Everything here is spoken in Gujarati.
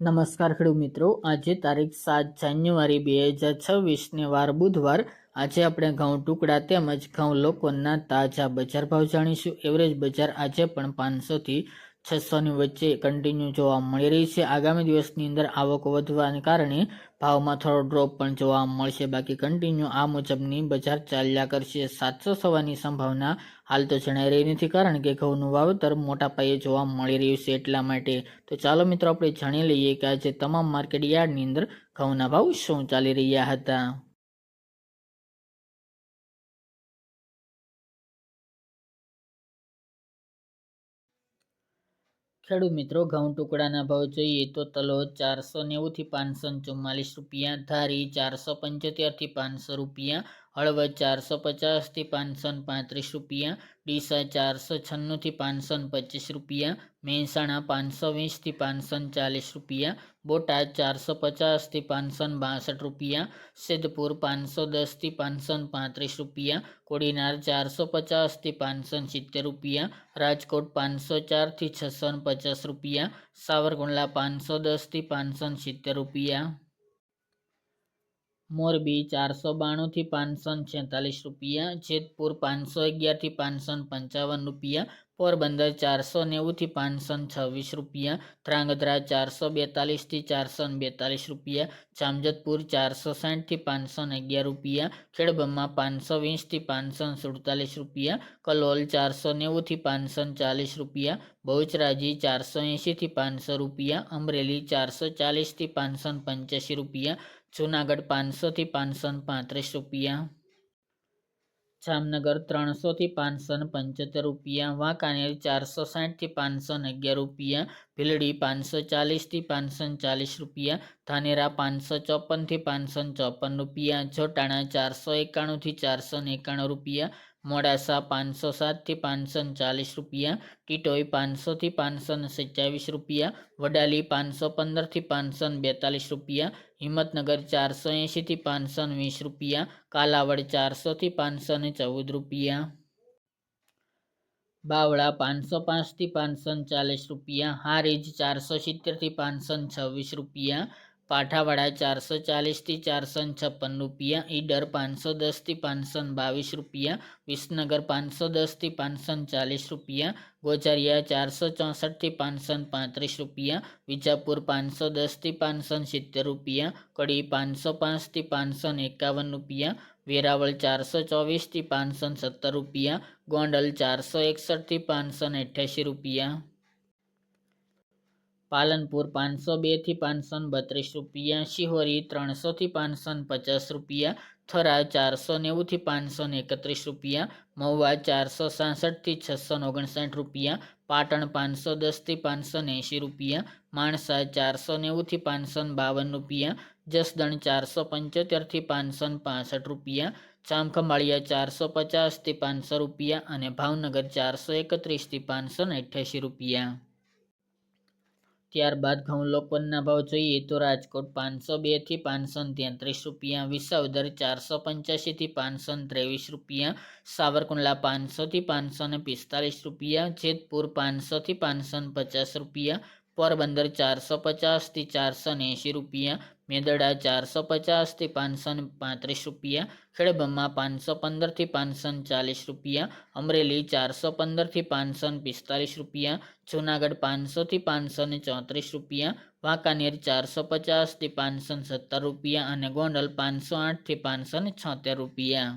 નમસ્કાર ખેડૂત મિત્રો, આજે તારીખ 7 જાન્યુઆરી 2026 વાર બુધવાર. આજે આપણે ઘઉં ટુકડા તેમજ ઘઉં લોકોના તાજા બજાર ભાવ જાણીશું. એવરેજ બજાર આજે પણ 500 થી 600ની વચ્ચે કન્ટિન્યુ જોવા મળી રહી છે. આગામી દિવસની અંદર આવક વધવાને કારણે ભાવમાં થોડો ડ્રોપ પણ જોવા મળશે. બાકી કન્ટિન્યુ આ મુજબની બજાર ચાલ્યા કરશે. 700 થવાની સંભાવના હાલ તો જણાઈ રહી નથી, કારણ કે ઘઉંનું વાવેતર મોટા પાયે જોવા મળી રહ્યું છે એટલા માટે. તો ચાલો મિત્રો, આપણે જાણી લઈએ કે આજે તમામ માર્કેટ યાર્ડની અંદર ઘઉંના ભાવ શું ચાલી રહ્યા હતા. ખેડૂત મિત્રો, ઘઉં ટુકડાના ભાવ જોઈએ તો તલોદ 490 થી 544 રૂપિયા, ધારી 475 થી 500 રૂપિયા, હળવદ 450 થી 535 રૂપિયા, ડીસા 496 થી 525 રૂપિયા, મહેસાણા 520 થી 540 રૂપિયા, બોટાદ 450 થી 562 રૂપિયા, સિદ્ધપુર 510 થી 535 રૂપિયા, કોડીનાર 450 થી 570 રૂપિયા, રાજકોટ 504 થી 650 રૂપિયા, સાવરકુંડલા 510 થી 570 રૂપિયા, મોરબી 492 થી 546 રૂપિયા, જેતપુર 511 થી 555 રૂપિયા, પોરબંદર 490 થી 526 રૂપિયા, ધ્રાંગધ્રા 442 થી 442 રૂપિયા, જામજોધપુર 460 થી 511 રૂપિયા, ખેડબ્રહ્મા 520 થી 547 રૂપિયા, કલોલ 490 થી 540 રૂપિયા, બહુચરાજી 480 થી 500 રૂપિયા, અમરેલી 440 થી 585 રૂપિયા, જૂનાગઢ 500 થી 535 રૂપિયા, જામનગર 300 થી 575 રૂપિયા, વાંકાનેર 460 થી 511 રૂપિયા, ભીલડી 540 થી 540 રૂપિયા, ધાનેરા 554 થી 554 રૂપિયા, જોટાણા 491 થી 491 રૂપિયા, મોડાસા 507 થી 540 રૂપિયા, ટીટોઈ 500 થી 527 રૂપિયા, વડાલી 515 થી 542 રૂપિયા, હિંમતનગર 480 થી 520 રૂપિયા, કાલાવડ 400 થી 514 રૂપિયા, બાવળા 505 થી 540 રૂપિયા, હારીજ 470 થી 526 રૂપિયા, પાઠાવાડા 440 થી 456 રૂપિયા, ઈડર 510 થી 522 રૂપિયા, વિસનગર 510 થી 540 રૂપિયા, ગોઝારિયા 464 થી 535 રૂપિયા, વિજાપુર 510 થી 570 રૂપિયા, કડી 505 થી 551 રૂપિયા, વેરાવળ 424 થી 517 રૂપિયા, ગોંડલ 461 થી 588 રૂપિયા, પાલનપુર 502 થી 532 રૂપિયા, શિહોરી 300 થી 550 રૂપિયા, થરા 490 થી 531 રૂપિયા, મહુવા 466 થી 659 રૂપિયા, પાટણ 510 થી 580 રૂપિયા, માણસા 490 થી 552 રૂપિયા, જસદણ 475 થી 565 રૂપિયા, જામખંભાળિયા 450 થી 500 રૂપિયા અને ભાવનગર 431 થી 588 રૂપિયા. ત્યારબાદ ઘઉં લોકવનના ભાવ જોઈએ તો રાજકોટ 502 થી 533 રૂપિયા, વિસાવદર 485 થી 523 રૂપિયા, સાવરકુંડલા 500 થી 545 રૂપિયા, જેતપુર 500 થી 550 રૂપિયા, પોરબંદર 450 થી 480 રૂપિયા, મેદરડા 450 થી 535 રૂપિયા, ખેડબ્રહ્મા 515 થી 540 રૂપિયા, અમરેલી 415 થી 545 રૂપિયા, જૂનાગઢ 500 થી 534 રૂપિયા, વાંકાનેર 450 થી 517 રૂપિયા અને ગોંડલ 508 થી 576 રૂપિયા.